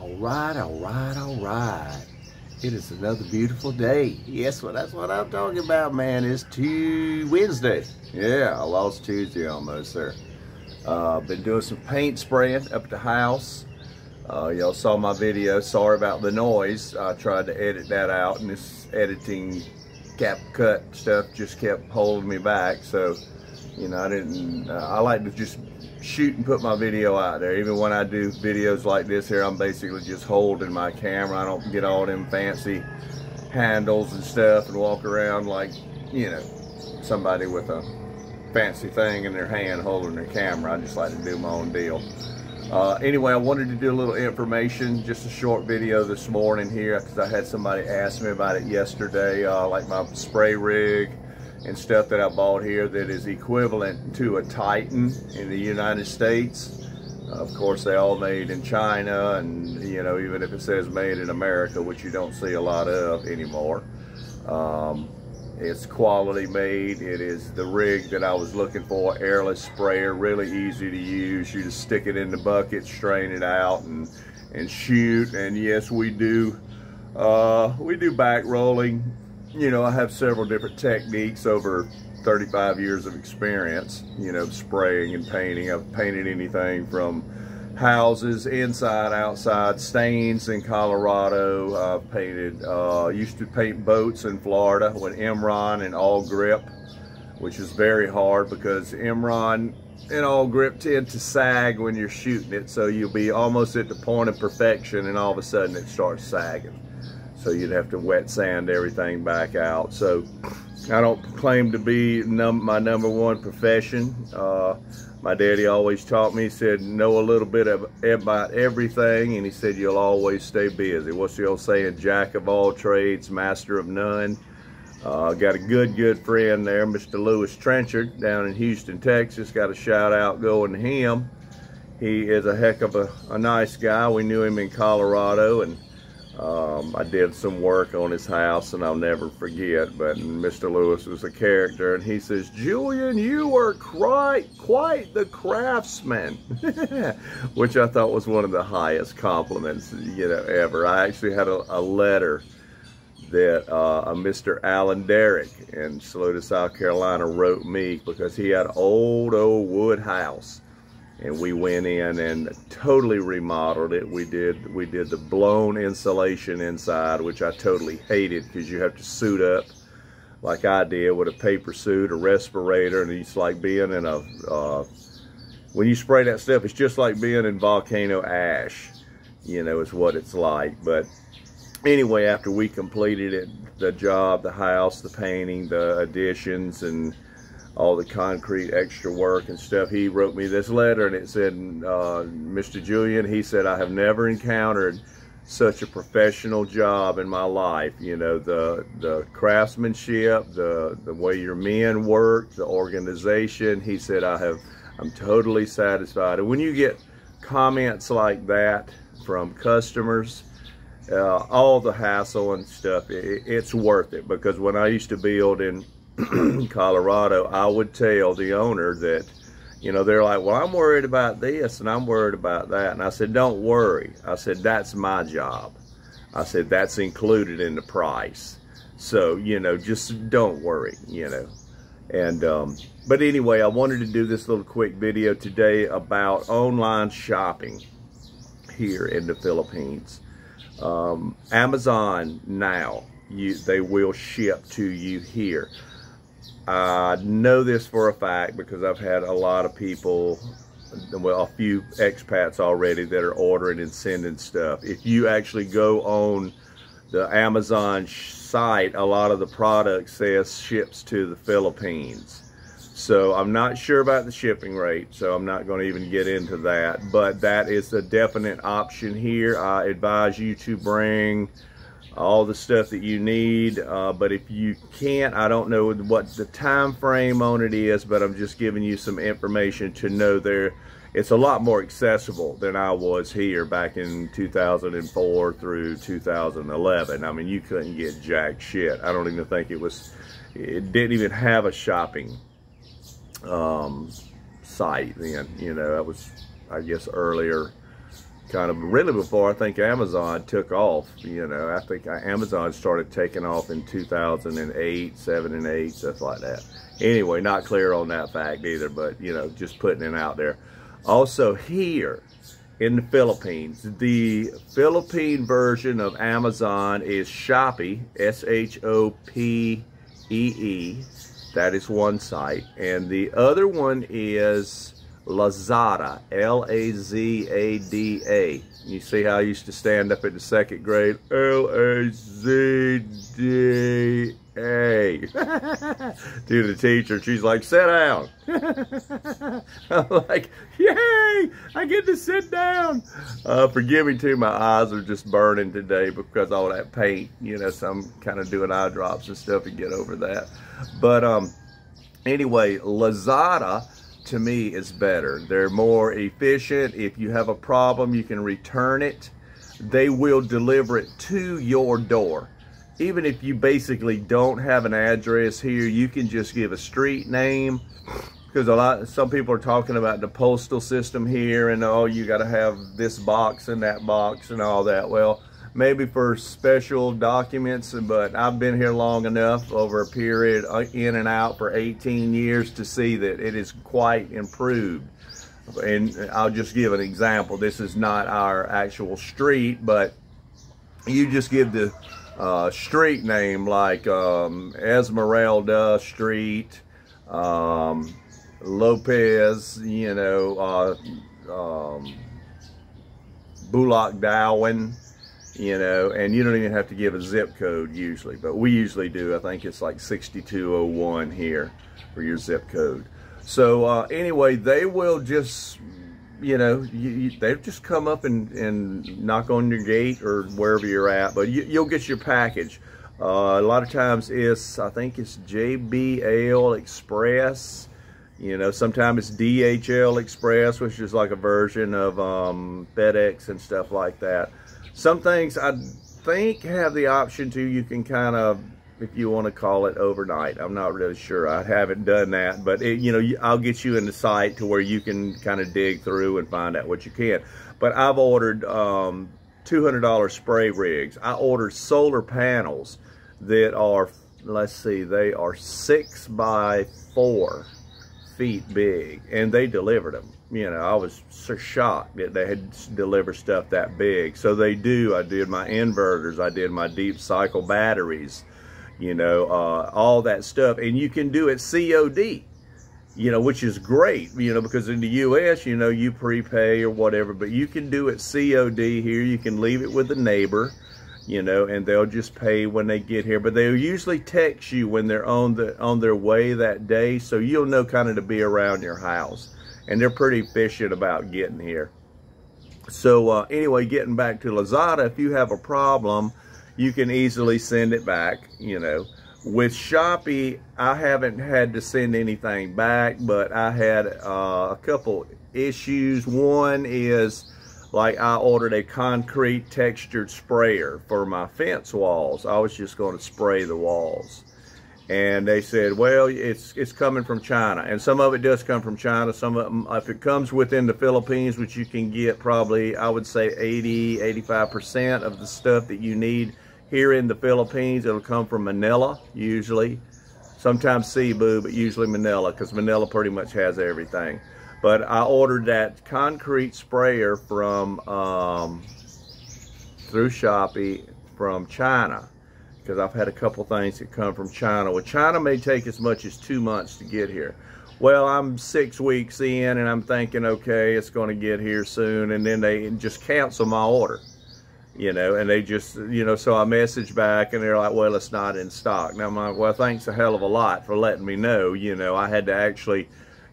All right. It is another beautiful day. Yes, well, that's what I'm talking about, man. It's Wednesday. Yeah, I lost Tuesday almost there. Been doing some paint spraying up at the house. Y'all saw my video. Sorry about the noise. I tried to edit that out, and this editing cut stuff just kept holding me back. So, you know, I like to just shoot and put my video out there. Even when I do videos like this here, I'm basically just holding my camera. I don't get all them fancy handles and stuff and walk around like, you know, somebody with a fancy thing in their hand holding their camera. I just like to do my own deal. Anyway, I wanted to do a little information, just a short video this morning here, because I had somebody ask me about it yesterday, like my spray rig and stuff that I bought here that is equivalent to a Titan in the United States. Of course, they all made in China, and you know, even if it says made in America, which you don't see a lot of anymore. It's quality made. It is the rig that I was looking for, airless sprayer, really easy to use. You just stick it in the bucket, strain it out, and shoot. And yes, we do back rolling. You know, I have several different techniques over 35 years of experience, you know, spraying and painting. I've painted anything from houses, inside, outside, stains in Colorado. I've painted, used to paint boats in Florida with Imron and all grip, which is very hard because Imron and all grip tend to sag when you're shooting it. So you'll be almost at the point of perfection and all of a sudden it starts sagging. So you'd have to wet sand everything back out. So I don't claim to be my number one profession. My daddy always taught me, he said, know a little bit about everything, and he said, you'll always stay busy. What's the old saying? Jack of all trades, master of none. Got a good friend there, Mr. Lewis Trenchard, down in Houston, Texas. Got a shout out going to him. He is a heck of a nice guy. We knew him in Colorado, and I did some work on his house, and I'll never forget, but Mr. Lewis was a character, and he says, Julian, you are quite the craftsman, which I thought was one of the highest compliments, you know, ever. I actually had a letter that a Mr. Alan Derrick in Saluda, South Carolina wrote me because he had an old wood house. And we went in and totally remodeled it. We did the blown insulation inside, which I totally hated because you have to suit up like I did with a paper suit, a respirator, and it's like being in a, when you spray that stuff, it's just like being in volcano ash, you know, is what it's like. But anyway, after we completed it, the job, the house, the painting, the additions, and all the concrete extra work and stuff, he wrote me this letter, and it said, Mr. Julian, he said, I have never encountered such a professional job in my life. You know, the craftsmanship, the way your men work, the organization. He said, I'm totally satisfied. And when you get comments like that from customers, all the hassle and stuff, it's worth it. Because when I used to build in Colorado, I would tell the owner that, you know, they're like, well, I'm worried about this and I'm worried about that. And I said, don't worry. I said, that's my job. I said, that's included in the price. So, you know, just don't worry, you know. And, but anyway, I wanted to do this little quick video today about online shopping here in the Philippines. Amazon now, they will ship to you here. I know this for a fact because I've had a lot of people, well, a few expats already that are ordering and sending stuff. If you actually go on the Amazon site, a lot of the product says ships to the Philippines. So I'm not sure about the shipping rate, so I'm not going to even get into that. But that is a definite option here. I advise you to bring all the stuff that you need, but if you can't, I don't know what the time frame on it is, but I'm just giving you some information to know it's a lot more accessible than I was here back in 2004 through 2011. I mean, you couldn't get jack shit. I don't even think it didn't even have a shopping site then. You know, that was, I guess, earlier kind of really before I think Amazon took off. You know, I think Amazon started taking off in 2008, 7 and 8, stuff like that. Anyway, not clear on that fact either, but you know, just putting it out there. Also here in the Philippines, the Philippine version of Amazon is SHOPEE, S-H-O-P-E-E. That is one site, and the other one is LAZADA, L-A-Z-A-D-A. You see how I used to stand up at the second grade? L-A-Z-D-A. To the teacher, she's like, sit down. I'm like, yay, I get to sit down. Forgive me too, my eyes are just burning today because all that paint, you know, so I'm kind of doing eye drops and stuff to get over that. But anyway, LAZADA to me is better. They're more efficient. If you have a problem, you can return it. They will deliver it to your door. Even if you basically don't have an address here, you can just give a street name, because some people are talking about the postal system here and oh, you got to have this box and that box and all that. Well, maybe for special documents, but I've been here long enough over a period in and out for 18 years to see that it is quite improved. And I'll just give an example. This is not our actual street, but you just give the street name like Esmeralda Street, Lopez, you know, Bullock Darwin, you know, and you don't even have to give a zip code usually, but we usually do. I think it's like 6201 here for your zip code. So anyway, they will just, you know, they just come up and knock on your gate or wherever you're at, but you'll get your package. A lot of times I think it's JBL Express, you know, sometimes it's DHL Express, which is like a version of FedEx and stuff like that. Some things I think have the option to, you can kind of, if you want to call it overnight. I'm not really sure. I haven't done that, but you know, I'll get you in the site to where you can kind of dig through and find out what you can. But I've ordered $200 spray rigs. I ordered solar panels that are, let's see, they are 6 by 4 feet big, and they delivered them. You know, I was so shocked that they had delivered stuff that big. So they do. I did my inverters, I did my deep cycle batteries, you know, all that stuff. And you can do it COD, you know, which is great, you know, because in the US, you know, you prepay or whatever, but you can do it COD here. You can leave it with a neighbor, you know, and they'll just pay when they get here. But they'll usually text you when they're on their way that day, so you'll know kind of to be around your house. And they're pretty efficient about getting here. So anyway, getting back to LAZADA, if you have a problem, you can easily send it back, you know. With SHOPEE, I haven't had to send anything back, but I had a couple issues. One is, like, I ordered a concrete textured sprayer for my fence walls. I was just going to spray the walls. And they said, well, it's coming from China. And some of it does come from China. Some of them, if it comes within the Philippines, which you can get probably, I would say 80–85% of the stuff that you need here in the Philippines, it'll come from Manila, usually. Sometimes Cebu, but usually Manila, because Manila pretty much has everything. But I ordered that concrete sprayer from, through SHOPEE from China, because I've had a couple things that come from China. Well, China may take as much as 2 months to get here. Well, I'm 6 weeks in and I'm thinking, okay, it's going to get here soon. And then they just cancel my order, you know, and they just, you know, so I message back and they're like, well, it's not in stock. Now I'm like, well, thanks a hell of a lot for letting me know. You know, I had to actually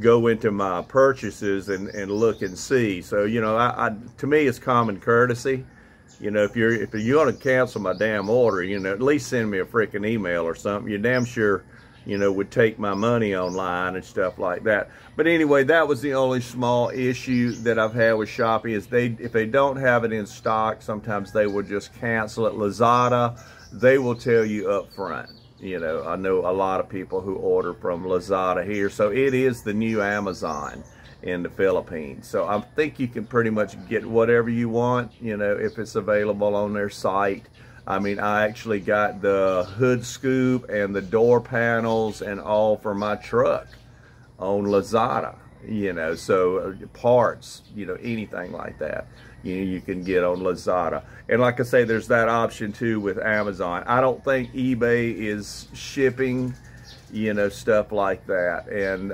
go into my purchases and look and see. So, you know, to me, it's common courtesy. You know, if you're going to cancel my damn order, you know, at least send me a freaking email or something. You damn sure, you know, would take my money online and stuff like that. But anyway, that was the only small issue that I've had with SHOPEE, is if they don't have it in stock, sometimes they will just cancel it. LAZADA, they will tell you up front. You know, I know a lot of people who order from LAZADA here. So it is the new Amazon. in the Philippines. So I think you can pretty much get whatever you want, you know, if it's available on their site. I mean, I actually got the hood scoop and the door panels and all for my truck on LAZADA, you know, so parts, you know, anything like that, you can get on LAZADA. And like I say, there's that option too with Amazon. I don't think eBay is shipping, you know, stuff like that. And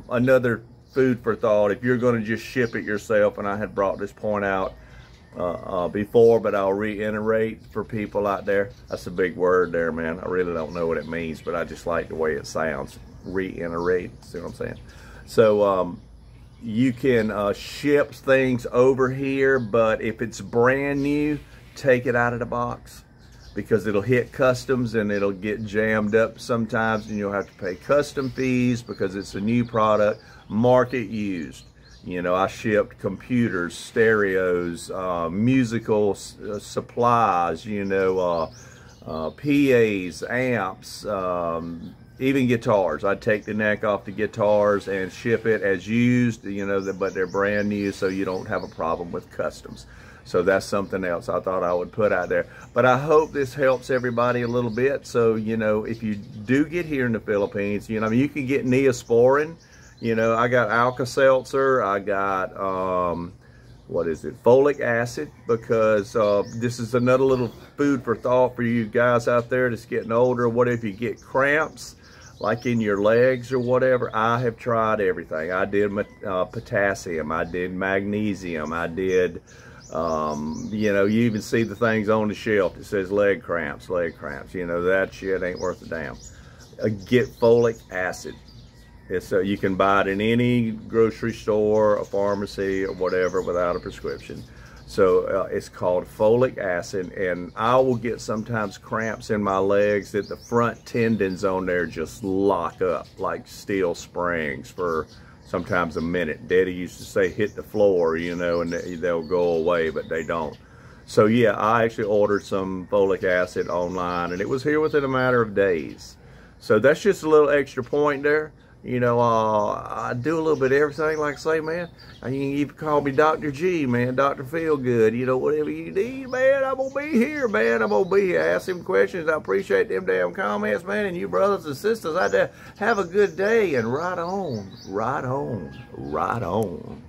another food for thought, if you're going to just ship it yourself, and I had brought this point out before, but I'll reiterate for people out there. That's a big word there, man. I really don't know what it means, but I just like the way it sounds. Reiterate, see what I'm saying? So you can ship things over here, but if it's brand new, take it out of the box, because it'll hit customs and it'll get jammed up sometimes, and you'll have to pay custom fees because it's a new product, market used. You know, I shipped computers, stereos, musical supplies, you know, PAs, amps, even guitars. I'd take the neck off the guitars and ship it as used, you know, but they're brand new, so you don't have a problem with customs. So that's something else I thought I would put out there. But I hope this helps everybody a little bit. So, you know, if you do get here in the Philippines, you know, I mean, you can get Neosporin. You know, I got Alka-Seltzer, I got, what is it, folic acid, because this is another little food for thought for you guys out there that's getting older. What if you get cramps, like in your legs or whatever? I have tried everything. I did potassium, I did magnesium, I did, you know, you even see the things on the shelf that says leg cramps, you know, that shit ain't worth a damn. Get folic acid. It's, you can buy it in any grocery store, a pharmacy, or whatever, without a prescription. So it's called folic acid, and I will get sometimes cramps in my legs that the front tendons on there just lock up like steel springs for sometimes a minute. Daddy used to say hit the floor, you know, and they'll go away, but they don't. So yeah, I actually ordered some folic acid online, and it was here within a matter of days. So that's just a little extra point there. You know, I do a little bit of everything, like I say, man. You can even call me Dr. G, man, Dr. Feelgood. You know, whatever you need, man, I'm going to be here, man. I'm going to be here. Ask them questions. I appreciate them damn comments, man. And you brothers and sisters out there, have a good day. And right on, right on, right on.